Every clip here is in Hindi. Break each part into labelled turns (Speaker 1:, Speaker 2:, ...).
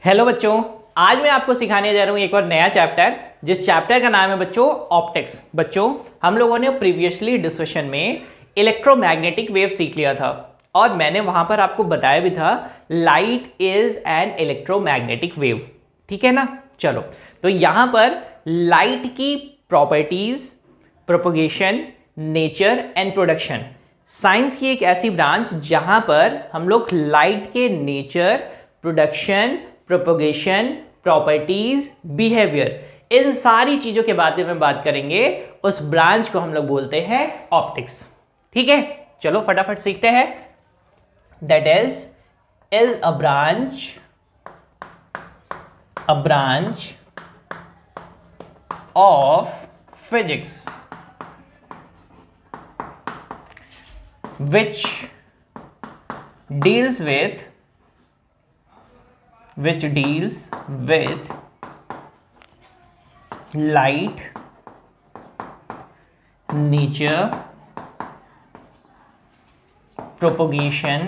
Speaker 1: हेलो बच्चों, आज मैं आपको सिखाने जा रहा हूँ एक और नया चैप्टर, जिस चैप्टर का नाम है बच्चों ऑप्टिक्स। बच्चों, हम लोगों ने प्रीवियसली डिस्कशन में इलेक्ट्रोमैग्नेटिक वेव सीख लिया था और मैंने वहां पर आपको बताया भी था light is an electromagnetic wave. ठीक है ना। चलो, तो यहां पर लाइट की properties, propagation, nature and production, science की एक ऐसी ब्रांच जहां पर हम लोग लाइट के nature, production, propagation, properties, behaviour, इन सारी चीजों के बारे में बात करेंगे। उस ब्रांच को हम लोग बोलते हैं ऑप्टिक्स। ठीक है, चलो फटाफट सीखते हैं। That is a branch of physics which deals with light, nature, propagation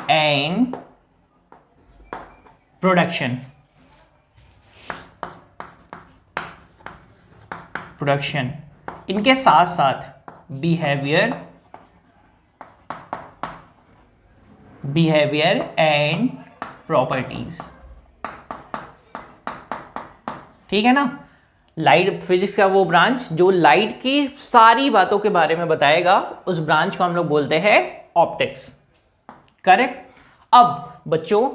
Speaker 1: and production. इनके साथ साथ बिहेवियर एंड प्रॉपर्टीज। ठीक है ना। लाइट फिजिक्स का वो ब्रांच जो लाइट की सारी बातों के बारे में बताएगा, उस ब्रांच को हम लोग बोलते हैं ऑप्टिक्स। करेक्ट। अब बच्चों,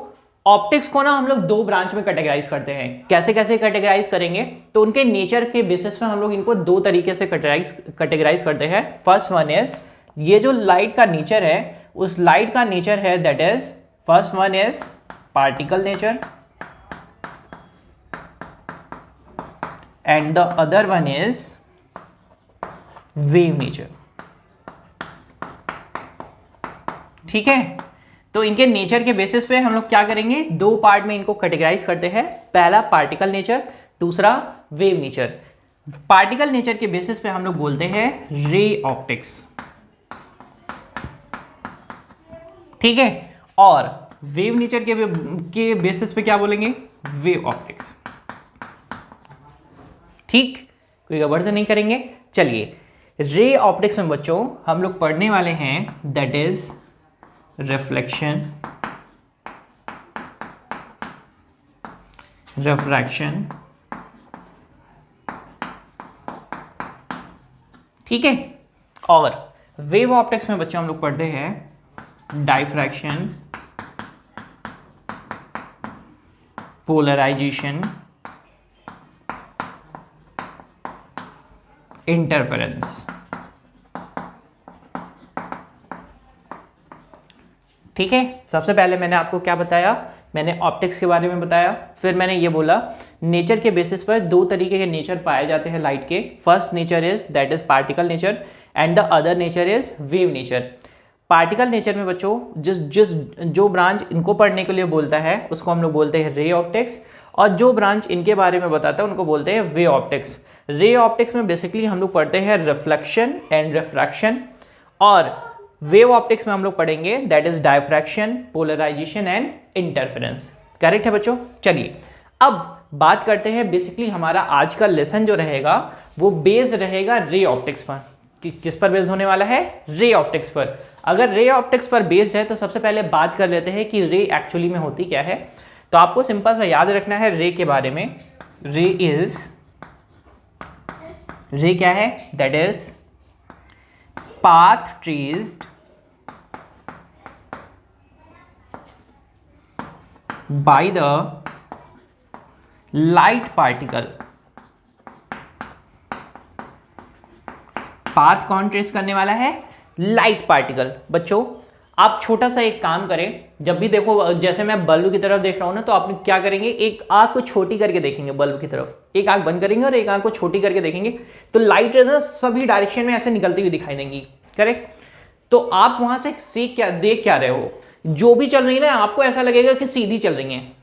Speaker 1: ऑप्टिक्स को ना हम लोग दो ब्रांच में कैटेगराइज करते हैं। कैसे कैसे कैटेगराइज करेंगे, तो उनके नेचर के बेसिस पे हम लोग इनको दो तरीके से कैटेगराइज करते हैं। फर्स्ट वन इज, ये जो लाइट का नेचर है, उस लाइट का नेचर है that is, first one is particle nature and the other one is wave nature. ठीक है, तो इनके नेचर के बेसिस पे हम लोग क्या करेंगे, दो पार्ट में इनको कैटेगराइज करते हैं। पहला पार्टिकल नेचर, दूसरा वेव नेचर। पार्टिकल नेचर के बेसिस पे हम लोग बोलते हैं रे ऑप्टिक्स। ठीक है, और वेव नेचर के बेसिस पे क्या बोलेंगे, वेव ऑप्टिक्स। ठीक, कोई गड़बड़ तो नहीं करेंगे। चलिए, रे ऑप्टिक्स में बच्चों हम लोग पढ़ने वाले हैं दैट इज रिफ्लेक्शन, रिफ्रैक्शन। ठीक है, और वेव ऑप्टिक्स में बच्चों हम लोग पढ़ते हैं डाइफ्रैक्शन, पोलराइजेशन, इंटरफेरेंस। ठीक है, सबसे पहले मैंने आपको क्या बताया, मैंने ऑप्टिक्स के बारे में बताया। फिर मैंने ये बोला नेचर के बेसिस पर दो तरीके के नेचर पाए जाते हैं लाइट के। First nature is that is particle nature and the other nature is wave nature. Particle nature में बच्चों जो ब्रांच इनको पढ़ने के लिए बोलता है उसको हम लोग बोलते हैं रे ऑप्टिक्स, और जो ब्रांच इनके बारे में बताता है उनको बोलते हैं वे ऑप्टिक्स। रे ऑप्टिक्स में बेसिकली हम लोग पढ़ते हैं रिफ्लेक्शन एंड रिफ्रैक्शन, और वेव ऑप्टिक्स में हम लोग पढ़ेंगे that is diffraction, polarisation and interference. Correct है बच्चों। चलिए, अब बात करते हैं बेसिकली हमारा आज का लेसन जो रहेगा वो बेस्ड रहेगा रे ऑप्टिक्स पर। किस पर बेस्ड होने वाला है, रे ऑप्टिक्स पर। अगर रे ऑप्टिक्स पर बेस्ड है तो सबसे पहले बात कर लेते हैं कि रे एक्चुअली में होती क्या है। तो आपको सिंपल सा याद रखना है रे के बारे में। रे क्या है, that is path traced by the light particle। Path कौन ट्रेस करने वाला है, लाइट पार्टिकल। बच्चों, आप छोटा सा एक काम करें, जब भी देखो, जैसे मैं बल्ब की तरफ देख रहा हूं ना, तो आप क्या करेंगे, एक आंख को छोटी करके देखेंगे बल्ब की तरफ, एक आंख बंद करेंगे और एक आंख को छोटी करके देखेंगे, तो लाइट रेज़ सभी डायरेक्शन में ऐसे निकलती हुई दिखाई देंगी। करेक्ट। तो आप वहां से देख क्या रहे हो, जो भी चल रही है ना, आपको ऐसा लगेगा कि सीधी चल रही हैं।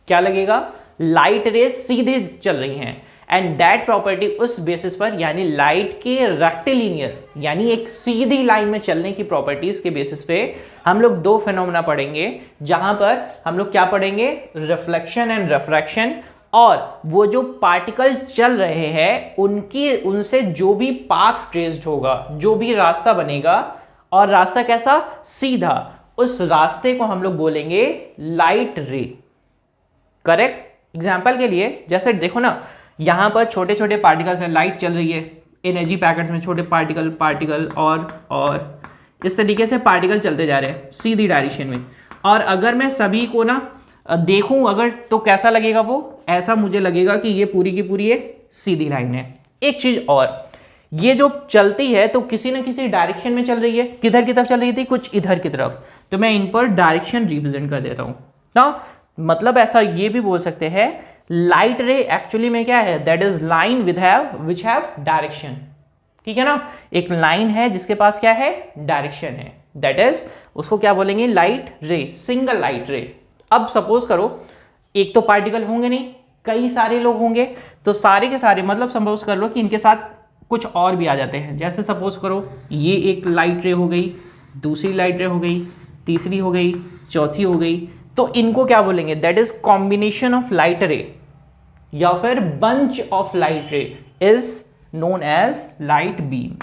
Speaker 1: क्या लगेगा, लाइट रेज सीधे चल रही हैं। एंड दैट प्रॉपर्टी उस बेसिस पर, यानी लाइट के रेक्टिलिनियर यानी एक सीधी लाइन में चलने की प्रॉपर्टीज के बेसिस पे हम लोग दो फिनोमेना पढ़ेंगे, जहां पर हम लोग क्या पढ़ेंगे, रिफ्लेक्शन एंड रिफ्रैक्शन, और वो जो पार्टिकल चल रहे हैं उनसे जो भी पाथ ट्रेस्ड होगा, जो भी रास्ता बनेगा, और रास्ता कैसा, सीधा, उस रास्ते को हम लोग बोलेंगे लाइट रे। करेक्ट। एग्जाम्पल के लिए जैसे देखो ना, यहां पर छोटे छोटे पार्टिकल्स हैं, लाइट चल रही है एनर्जी पैकेट्स में, छोटे पार्टिकल और इस तरीके से पार्टिकल चलते जा रहे हैं सीधी डायरेक्शन में। और अगर मैं सभी को ना देखूं अगर, तो कैसा लगेगा, वो ऐसा मुझे लगेगा कि ये पूरी की पूरी एक सीधी लाइन है। एक चीज और, ये जो चलती है तो किसी ना किसी डायरेक्शन में चल रही है। किधर की तरफ चल रही थी, कुछ इधर की तरफ, तो मैं इन पर डायरेक्शन रिप्रेजेंट कर देता हूं ना। मतलब ऐसा ये भी बोल सकते हैं, लाइट रे एक्चुअली में क्या है, that is line which have direction. ठीक है ना, एक लाइन है जिसके पास क्या है, डायरेक्शन है, दैट इज उसको क्या बोलेंगे, लाइट रे, सिंगल लाइट रे। अब सपोज करो एक तो पार्टिकल होंगे नहीं, कई सारे लोग होंगे, तो सारे के सारे, मतलब सपोज कर लो कि इनके साथ कुछ और भी आ जाते हैं। जैसे सपोज करो ये एक लाइट रे हो गई, दूसरी लाइट रे हो गई, तीसरी हो गई, चौथी हो गई, तो इनको क्या बोलेंगे, that is combination of light ray, या फिर bunch of light ray is known as light beam.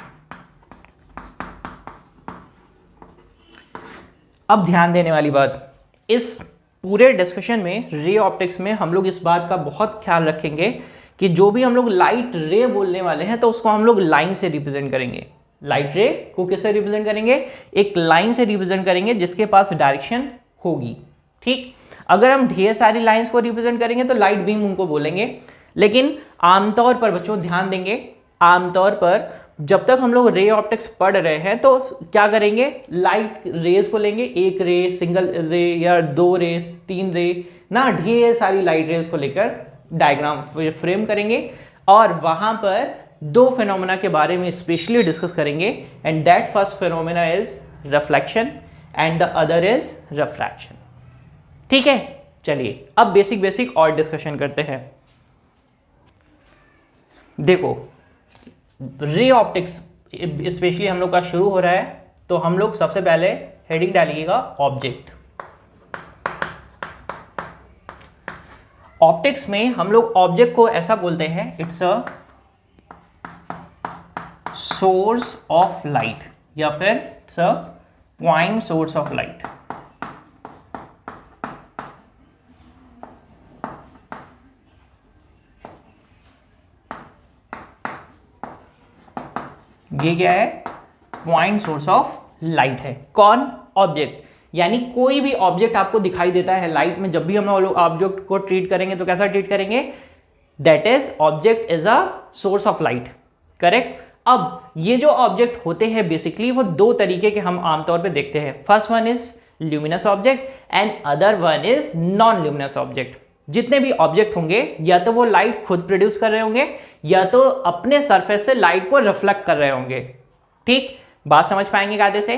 Speaker 1: अब ध्यान देने वाली बात, इस पूरे डिस्कशन में रे ऑप्टिक्स में हम लोग इस बात का बहुत ख्याल रखेंगे कि जो भी हम लोग लाइट रे बोलने वाले हैं तो उसको हम लोग लाइन से रिप्रेजेंट करेंगे। लाइट रे को किससे रिप्रेजेंट करेंगे, एक लाइन से रिप्रेजेंट करेंगे जिसके पास डायरेक्शन होगी। ठीक, अगर हम ढेर सारी लाइंस को रिप्रेजेंट करेंगे तो लाइट बीम उनको बोलेंगे। लेकिन आमतौर पर बच्चों ध्यान देंगे, आमतौर पर जब तक हम लोग रे ऑप्टिक्स पढ़ रहे हैं तो क्या करेंगे, लाइट रेज को लेंगे, एक रे, सिंगल रे या दो रे, तीन रे ना, ढेर सारी लाइट रेज को लेकर डायग्राम फ्रेम करेंगे, और वहां पर दो फिनोमेना के बारे में स्पेशली डिस्कस करेंगे, and that first phenomena is reflection and the other is refraction. ठीक है, चलिए अब बेसिक और डिस्कशन करते हैं। देखो रे ऑप्टिक्स स्पेशली हम लोग का शुरू हो रहा है, तो हम लोग सबसे पहले हेडिंग डालिएगा ऑब्जेक्ट। ऑप्टिक्स में हम लोग ऑब्जेक्ट को ऐसा बोलते हैं, it's a source of light, या फिर it's a point source of light. ये क्या है, पॉइंट सोर्स ऑफ लाइट है। कौन, ऑब्जेक्ट, यानी कोई भी ऑब्जेक्ट आपको दिखाई देता है लाइट में, जब भी हम लोग ऑब्जेक्ट को ट्रीट करेंगे तो कैसा ट्रीट करेंगे, that is object is a source of light. Correct. अब ये जो ऑब्जेक्ट होते हैं बेसिकली वो दो तरीके के हम आमतौर पे देखते हैं। First one is luminous object and other one is non luminous object. जितने भी ऑब्जेक्ट होंगे या तो वो लाइट खुद प्रोड्यूस कर रहे होंगे या तो अपने सरफेस से लाइट को रिफ्लेक्ट कर रहे होंगे। ठीक, बात समझ पाएंगे कायदे से।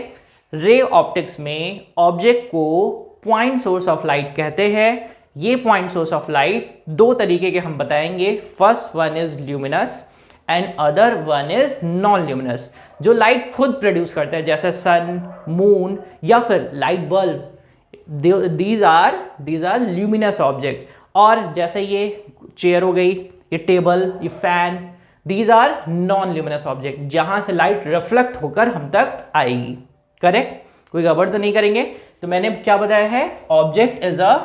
Speaker 1: रे ऑप्टिक्स में ऑब्जेक्ट को पॉइंट सोर्स ऑफ लाइट कहते हैं। ये पॉइंट सोर्स ऑफ लाइट दो तरीके के हम बताएंगे। First one is luminous and other one is non luminous, जो लाइट खुद प्रोड्यूस करते हैं, जैसे सन, मून या फिर light bulb. These are luminous object. और जैसे ये चेयर हो गई, ये टेबल, ये fan, these are non luminous object, जहां से लाइट रिफ्लेक्ट होकर हम तक आएगी। करेक्ट, कोई गड़बड़ तो नहीं करेंगे। तो मैंने क्या बताया है, object is a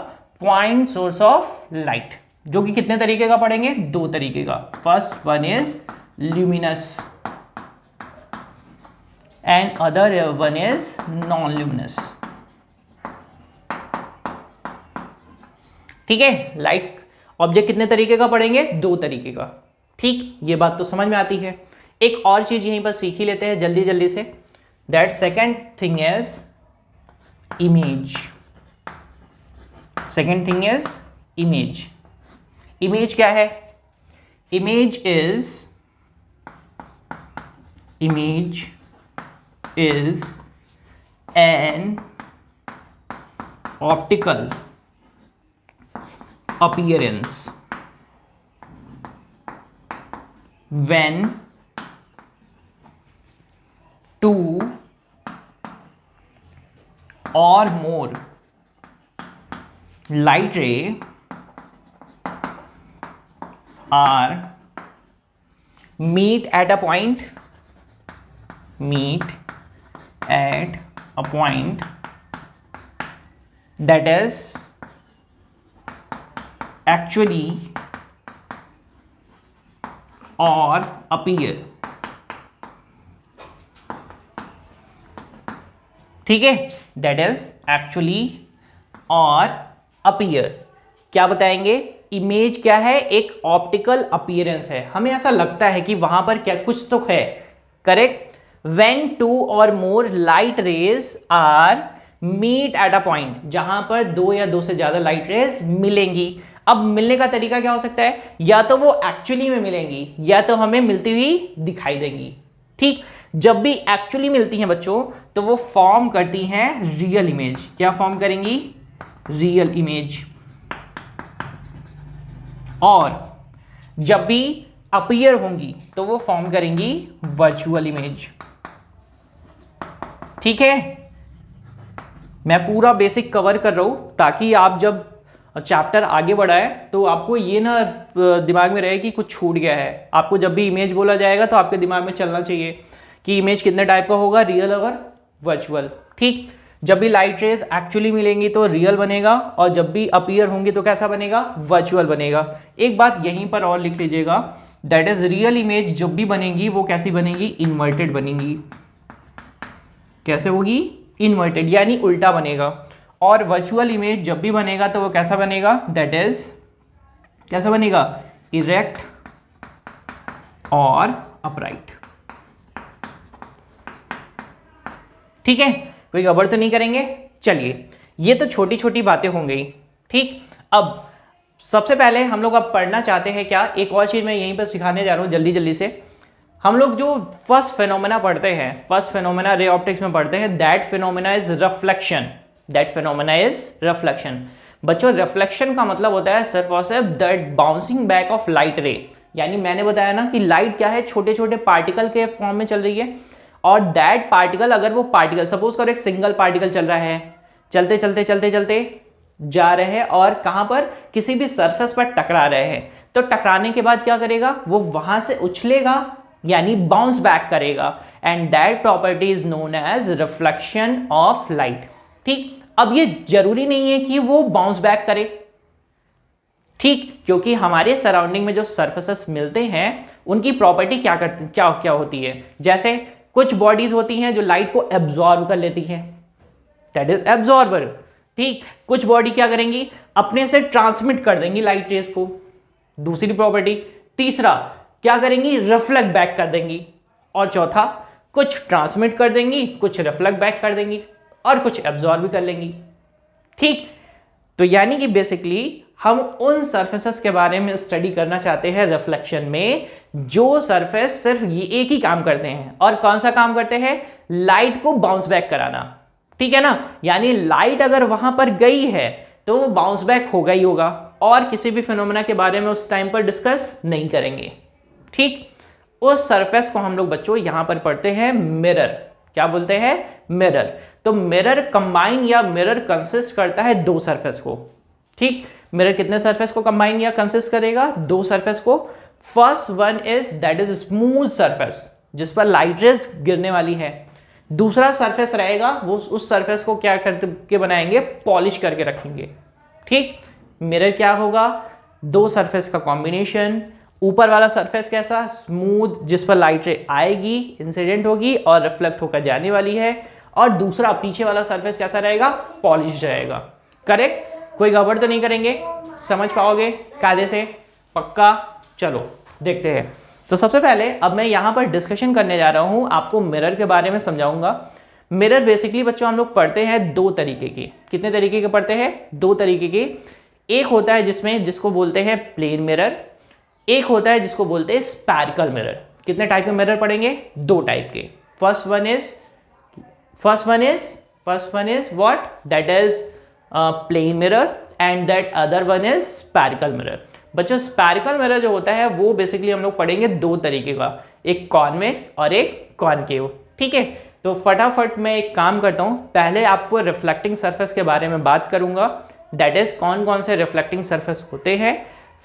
Speaker 1: point source of light, जो कि कितने तरीके का पढ़ेंगे, दो तरीके का। First one is luminous and other one is non luminous. ठीक है, लाइट ऑब्जेक्ट कितने तरीके का पढ़ेंगे, दो तरीके का। ठीक, ये बात तो समझ में आती है। एक और चीज यहीं पर सीख ही लेते हैं जल्दी जल्दी से। That second thing is image. Second thing is image. Image क्या है, image is an optical appearance when two or more light ray are meet at a point that is actually or appear, ठीक है, दैट इज एक्चुअली और अपीयर। क्या बताएंगे, इमेज क्या है, एक ऑप्टिकल अपीयरेंस है, हमें ऐसा लगता है कि वहां पर क्या कुछ तो है, correct. When two or more light rays are meet at a point, जहां पर दो या दो से ज्यादा लाइट रेज मिलेंगी। अब मिलने का तरीका क्या हो सकता है, या तो वो एक्चुअली में मिलेंगी या तो हमें मिलती हुई दिखाई देंगी, ठीक। जब भी एक्चुअली मिलती हैं बच्चों तो वो फॉर्म करती हैं रियल इमेज। क्या फॉर्म करेंगी, रियल इमेज। और जब भी अपीयर होंगी तो वो फॉर्म करेंगी वर्चुअल इमेज, ठीक है। मैं पूरा बेसिक कवर कर रहा हूं ताकि आप जब चैप्टर आगे बढ़ाए तो आपको ये ना दिमाग में रहे कि कुछ छूट गया है। आपको जब भी इमेज बोला जाएगा तो आपके दिमाग में चलना चाहिए कि इमेज कितने टाइप का होगा, रियल और वर्चुअल, ठीक। जब भी लाइट रेज एक्चुअली मिलेंगी तो रियल बनेगा और जब भी अपीयर होंगी तो कैसा बनेगा, वर्चुअल बनेगा। एक बात यहीं पर और लिख लीजिएगा, दैट इज रियल इमेज जब भी बनेगी वो कैसी बनेगी, इन्वर्टेड बनेगी। कैसे होगी, इन्वर्टेड यानी उल्टा बनेगा। और वर्चुअल इमेज जब भी बनेगा तो वो कैसा बनेगा, दैट इज कैसा बनेगा, इरेक्ट और अपराइट, ठीक है। कोई गड़बड़ तो नहीं करेंगे। चलिए, ये तो छोटी छोटी बातें हो गई, ठीक। अब सबसे पहले हम लोग अब पढ़ना चाहते हैं क्या, एक और चीज मैं यहीं पर सिखाने जा रहा हूं जल्दी जल्दी से। हम लोग जो फर्स्ट फिनोमेना पढ़ते हैं, फर्स्ट फिनोमेना रे ऑप्टिक्स में पढ़ते हैं, that phenomena is reflection. That phenomena is reflection. बच्चों रिफ्लेक्शन का मतलब होता है सिर्फ और सिर्फ that bouncing back of light रे। यानी मैंने बताया ना कि लाइट क्या है, छोटे छोटे पार्टिकल के फॉर्म में चल रही है और दैट पार्टिकल, अगर वो पार्टिकल सपोज करो एक सिंगल पार्टिकल चल रहा है, चलते चलते चलते चलते जा रहे हैं और कहां पर, किसी भी सरफेस पर टकरा रहे हैं, तो टकराने के बाद क्या करेगा, वो वहां से उछलेगा यानी बाउंस बैक करेगा, and that property is known as reflection of light, ठीक। अब ये जरूरी नहीं है कि वो बाउंस बैक करे, ठीक, क्योंकि हमारे सराउंडिंग में जो सरफेसेस मिलते हैं उनकी प्रॉपर्टी क्या करती, क्या क्या होती है। जैसे कुछ बॉडीज होती हैं जो लाइट को एब्जॉर्ब कर लेती हैं, दैट इज एब्जॉर्बर, ठीक। कुछ बॉडी क्या करेंगी, अपने से ट्रांसमिट कर देंगी लाइट रेज को, दूसरी प्रॉपर्टी। तीसरा क्या करेंगी, रिफ्लेक्ट बैक कर देंगी। और चौथा, कुछ ट्रांसमिट कर देंगी, कुछ रिफ्लेक्ट बैक कर देंगी और कुछ एब्जॉर्ब भी कर लेंगी, ठीक। तो यानी कि बेसिकली हम उन सरफेसेस के बारे में स्टडी करना चाहते हैं रिफ्लेक्शन में जो सरफेस सिर्फ ये एक ही काम करते हैं। और कौन सा काम करते हैं, लाइट को बाउंस बैक कराना, ठीक है ना। यानी लाइट अगर वहां पर गई है तो वो बाउंस बैक होगा ही होगा, और किसी भी फिनोमेना के बारे में उस टाइम पर डिस्कस नहीं करेंगे, ठीक। उस सरफेस को हम लोग बच्चों यहां पर पढ़ते हैं मिरर। क्या बोलते हैं, मिरर। तो मिरर कंबाइन या मिरर कंसिस्ट करता है दो सरफेस को, ठीक। मिरर कितने सरफेस को कंबाइन या कंसिस्ट करेगा, दो सरफेस को। First one is that is smooth surface जिस पर लाइट रेज गिरने वाली है। दूसरा सरफेस रहेगा वो उस सरफेस को क्या करके बनाएंगे, पॉलिश करके रखेंगे, ठीक। मिरर क्या होगा, दो सरफेस का कॉम्बिनेशन। ऊपर वाला सरफेस कैसा, स्मूथ, जिस पर लाइट रे आएगी, इंसिडेंट होगी और रिफ्लेक्ट होकर जाने वाली है। और दूसरा पीछे वाला सरफेस कैसा रहेगा, पॉलिश रहेगा, करेक्ट। कोई गड़बड़ तो नहीं करेंगे, समझ पाओगे कायदे से, पक्का। चलो देखते हैं। तो सबसे पहले अब मैं यहां पर डिस्कशन करने जा रहा हूं, आपको मिरर के बारे में समझाऊंगा। मिरर बेसिकली बच्चों हम लोग पढ़ते हैं दो तरीके के। कितने तरीके के पढ़ते हैं, दो तरीके के। एक होता है जिसको बोलते हैं प्लेन मिरर, एक होता है जिसको बोलते हैं स्पैरिकल मिरर। कितने टाइप के मिरर पढ़ेंगे, दो टाइप के। First one is what, that is plane mirror and that other one is spherical mirror. बच्चों स्पैरिकल मिरर जो होता है वो बेसिकली हम लोग पढ़ेंगे दो तरीके का, एक कॉन्वेक्स और एक कॉनकेव। ठीक है, तो फटाफट मैं एक काम करता हूँ, पहले आपको रिफ्लेक्टिंग सरफेस के बारे में बात करूंगा, दैट इज कौन कौन से रिफ्लेक्टिंग सरफेस होते हैं।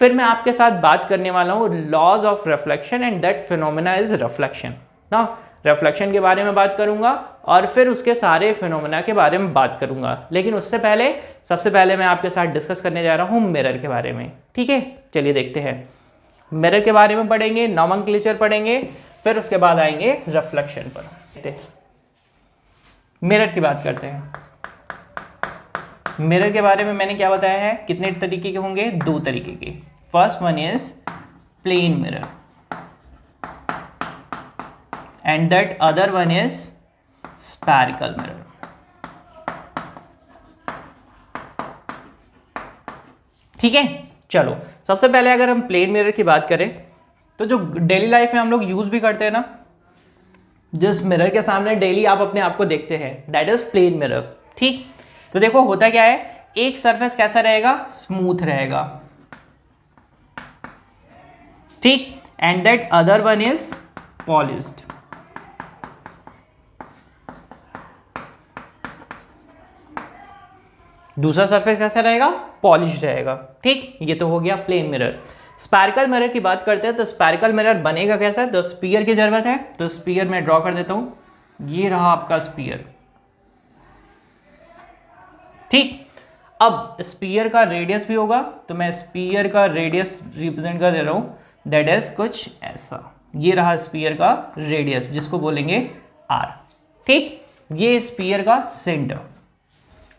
Speaker 1: फिर मैं आपके साथ बात करने वाला हूँ laws of reflection and that phenomena is reflection ना, रिफ्लेक्शन के बारे में बात करूंगा और फिर उसके सारे फिनोमेना के बारे में बात करूंगा। लेकिन उससे पहले सबसे पहले मैं आपके साथ डिस्कस करने जा रहा हूं मिरर के बारे में। ठीक है, चलिए देखते हैं। मिरर के बारे में पढ़ेंगे, नॉमेनक्लेचर पढ़ेंगे, फिर उसके बाद आएंगे रिफ्लेक्शन पर। मिरर की बात करते हैं। मिरर के बारे में मैंने क्या बताया है, कितने तरीके के होंगे, दो तरीके के। First one is plane mirror and that other one is spherical mirror। ठीक है, चलो सबसे पहले अगर हम प्लेन मिरर की बात करें तो जो डेली लाइफ में हम लोग यूज भी करते हैं ना, जिस मिरर के सामने डेली आप अपने आप को देखते हैं, दैट इज प्लेन मिरर। ठीक, तो देखो होता क्या है, एक सरफेस कैसा रहेगा, स्मूथ रहेगा, ठीक, and that other one is polished. दूसरा सरफेस कैसा रहेगा, पॉलिश रहेगा। ठीक, ये तो हो गया प्लेन मिरर। स्पैरिकल मिरर की बात करते हैं तो स्पैरिकल मिरर बनेगा कैसा, तो स्पीयर की जरूरत है, तो स्पीयर मैं ड्रॉ कर देता हूं, ये रहा आपका स्पीयर। ठीक, अब स्पीयर का रेडियस भी होगा, तो मैं स्पीयर का रेडियस रिप्रेजेंट कर दे रहा हूं, दैट इज कुछ ऐसा, ये रहा स्पीयर का रेडियस जिसको बोलेंगे आर। ठीक, ये स्पीयर का सेंटर।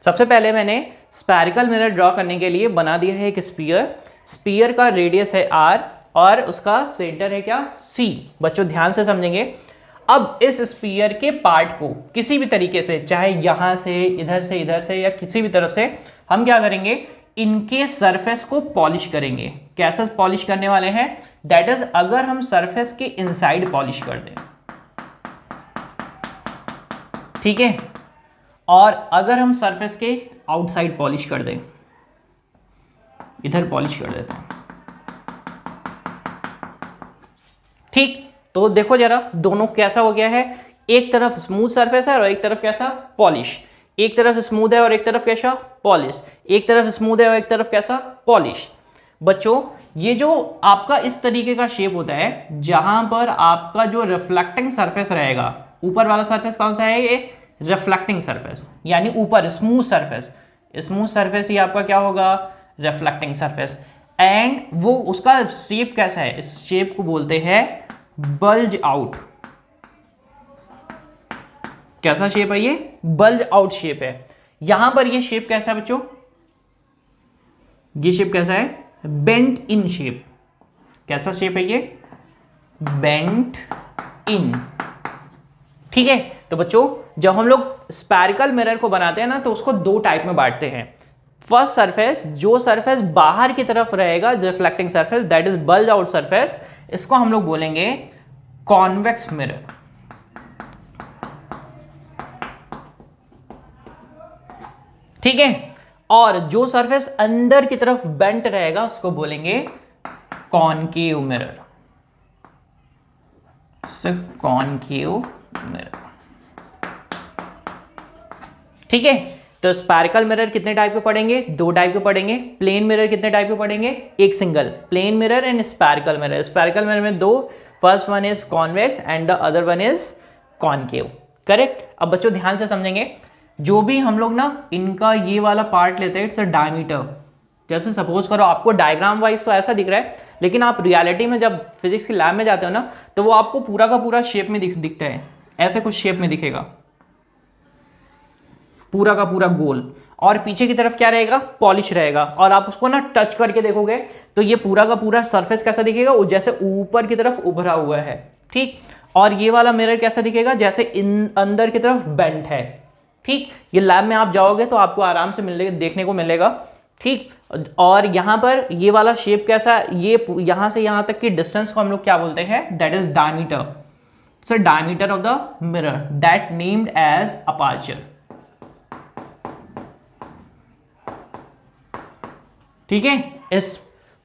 Speaker 1: सबसे पहले मैंने स्पैरिकल मिरर ड्रॉ करने के लिए बना दिया है एक स्पीयर। स्पीयर का रेडियस है आर और उसका सेंटर है क्या, सी। बच्चों ध्यान से समझेंगे। अब इस स्पीयर के पार्ट को किसी भी तरीके से, चाहे यहां से, इधर से या किसी भी तरफ से, हम क्या करेंगे, इनके सरफेस को पॉलिश करेंगे। कैसे पॉलिश करने वाले हैं, दैट इज अगर हम सरफेस के इनसाइड पॉलिश कर दें, ठीक है, और अगर हम सरफेस के आउटसाइड पॉलिश कर दें, इधर पॉलिश कर देते हैं। ठीक, तो देखो जरा दोनों कैसा हो गया है, एक तरफ स्मूथ सरफेस है और एक तरफ कैसा, पॉलिश। एक तरफ स्मूथ है और एक तरफ कैसा, पॉलिश। एक तरफ स्मूथ है और एक तरफ कैसा, पॉलिश। बच्चों ये जो आपका इस तरीके का शेप होता है, जहां पर आपका जो रिफ्लेक्टिंग सरफेस रहेगा, ऊपर वाला सरफेस कौन सा है, ये रिफ्लेक्टिंग सरफेस, यानी ऊपर स्मूथ सरफेस। स्मूथ सरफेस ही आपका क्या होगा, रिफ्लेक्टिंग सरफेस। एंड वो उसका शेप कैसा है, इस शेप को बोलते हैं बल्ज आउट। कैसा शेप है ये, बल्ज आउट शेप है। यहां पर ये शेप कैसा है बच्चों, ये शेप कैसा है, बेंट इन शेप। कैसा शेप है ये, बेंट इन। ठीक है, तो बच्चों जब हम लोग स्पैरिकल मिरर को बनाते हैं ना, तो उसको दो टाइप में बांटते हैं। फर्स्ट सरफेस, जो सरफेस बाहर की तरफ रहेगा, reflecting surface, that is bulge out surface, इसको हम लोग बोलेंगे कॉन्वेक्स मिरर। ठीक है, और जो सरफेस अंदर की तरफ बेंट रहेगा उसको बोलेंगे कॉनकेव मिरर। Concave mirror. ठीक है, तो स्पैरिकल मिरर कितने टाइप के पढ़ेंगे, दो टाइप के पढ़ेंगे। प्लेन मिरर कितने टाइप के पढ़ेंगे, एक single, plane mirror and spherical mirror. Spherical mirror में दो, first one is convex and the other one is concave. Correct. अब बच्चों ध्यान से समझेंगे, जो भी हम लोग ना इनका ये वाला पार्ट लेते हैं, इट्स अ डायमीटर। जैसे सपोज करो आपको डायग्राम वाइज तो ऐसा दिख रहा है, लेकिन आप रियलिटी में जब फिजिक्स की लैब में जाते हो ना, तो वो आपको पूरा का पूरा शेप में दिखता है, ऐसे कुछ शेप में दिखेगा, पूरा का पूरा गोल, और पीछे की तरफ क्या रहेगा, पॉलिश रहेगा। और आप उसको ना टच करके देखोगे तो ये पूरा का पूरा सरफेस कैसा दिखेगा, वो जैसे ऊपर की तरफ उभरा हुआ है। ठीक, और ये वाला मिरर कैसा दिखेगा, जैसे अंदर की तरफ बेंट है। ठीक, ये लैब में आप जाओगे तो आपको आराम से देखने को मिलेगा। ठीक, और यहां पर ये वाला शेप कैसा, ये यहां से यहां तक की डिस्टेंस को हम लोग क्या बोलते हैं, that is diameter. It's a diameter of the mirror that named as aperture. ठीक है, इस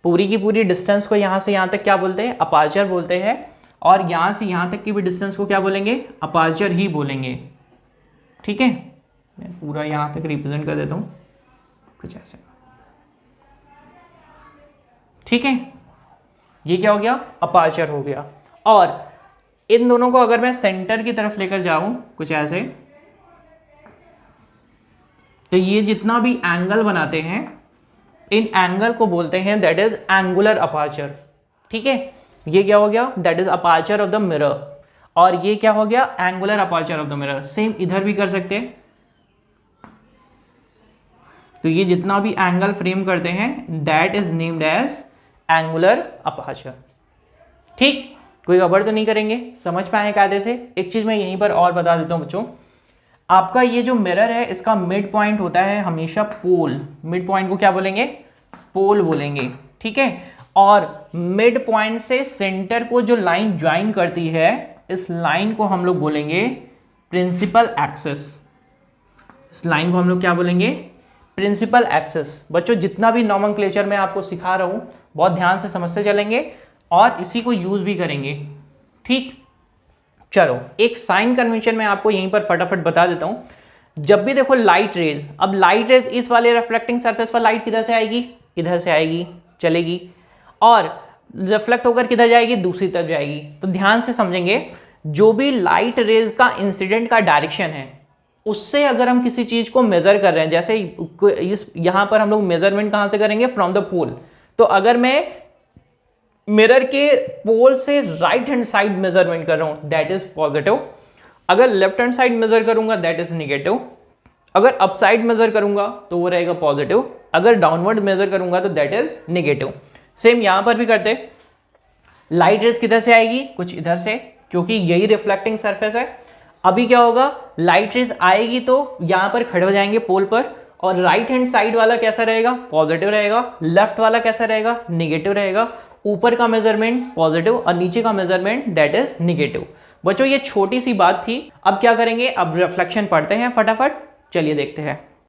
Speaker 1: पूरी की पूरी डिस्टेंस को यहाँ से यहाँ तक क्या बोलते हैं, अपर्चर बोलते हैं, और यहाँ से यहाँ तक की भी डिस्टेंस को क्या बोलेंगे, अपर्चर ही बोलेंगे। ठीक है, मैं पूरा यहाँ तक रिप्रेजेंट कर देता हूँ कुछ ऐसे। ठीक है, ये क्या हो गया, अपर्चर हो गया। और इन दोनों को अगर मैं सेंटर की तरफ लेकर जाऊं कुछ ऐसे, तो ये जितना भी एंगल बनाते हैं, इन एंगल को बोलते हैं दैट इज एंगुलर अपर्चर। ठीक है, ये क्या हो गया, that is aperture of the mirror, और ये क्या हो गया, angular aperture of the mirror. Same इधर भी कर सकते हैं। तो ये जितना भी एंगल फ्रेम करते हैं that is named as angular aperture. ठीक, कोई गड़बड़ तो नहीं करेंगे, समझ पाए कायदे से। एक चीज मैं यहीं पर और बता देता हूं बच्चों, आपका ये जो मिरर है इसका मिड पॉइंट होता है हमेशा पोल। मिड पॉइंट को क्या बोलेंगे, पोल बोलेंगे। ठीक है, और मिड पॉइंट से सेंटर को जो लाइन ज्वाइन करती है, इस लाइन को हम लोग बोलेंगे प्रिंसिपल एक्सिस। इस लाइन को हम लोग क्या बोलेंगे, प्रिंसिपल एक्सिस। बच्चों जितना भी नॉमेनक्लेचर मैं आपको सिखा रहा हूं बहुत ध्यान से समझते चलेंगे और इसी को यूज भी करेंगे। ठीक, चलो एक साइन कन्वेंशन मैं आपको यहीं पर फटाफट बता देता हूं। जब भी देखो लाइट रेज, अब लाइट रेज इस वाले रिफ्लेक्टिंग सरफेस पर लाइट किधर से आएगी, इधर से आएगी, चलेगी, और रिफ्लेक्ट होकर किधर जाएगी, दूसरी तरफ जाएगी। तो ध्यान से समझेंगे, जो भी लाइट रेज का इंसिडेंट का डायरेक्शन है, उससे अगर हम किसी चीज को मेजर कर रहे हैं, जैसे इस यहां पर हम लोग मेजरमेंट कहां से करेंगे, फ्रॉम द पोल। तो अगर मैं मिरर के पोल से राइट हैंड साइड मेजरमेंट कर रहा हूं दैट इज पॉजिटिव, अगर लेफ्ट हैंड साइड मेजर करूंगा दैट इज नेगेटिव, अगर अप साइड मेजर करूंगा तो वो रहेगा पॉजिटिव, अगर डाउनवर्ड मेजर करूंगा तो दैट इज नेगेटिव। सेम यहां पर भी करते, लाइट रेज किधर से आएगी, कुछ इधर से, क्योंकि यही रिफ्लेक्टिंग सरफेस है। अभी क्या होगा, लाइट रेज आएगी तो यहां पर खड़े हो जाएंगे पोल पर, और राइट हैंड साइड वाला कैसा रहेगा, पॉजिटिव रहेगा, लेफ्ट वाला कैसा रहेगा, नेगेटिव रहेगा। ऊपर का मेजरमेंट पॉजिटिव और नीचे का मेजरमेंट दैट इज नेगेटिव। बच्चों ये छोटी सी बात थी, अब क्या करेंगे, अब रिफ्लेक्शन पढ़ते हैं फटाफट, चलिए देखते हैं।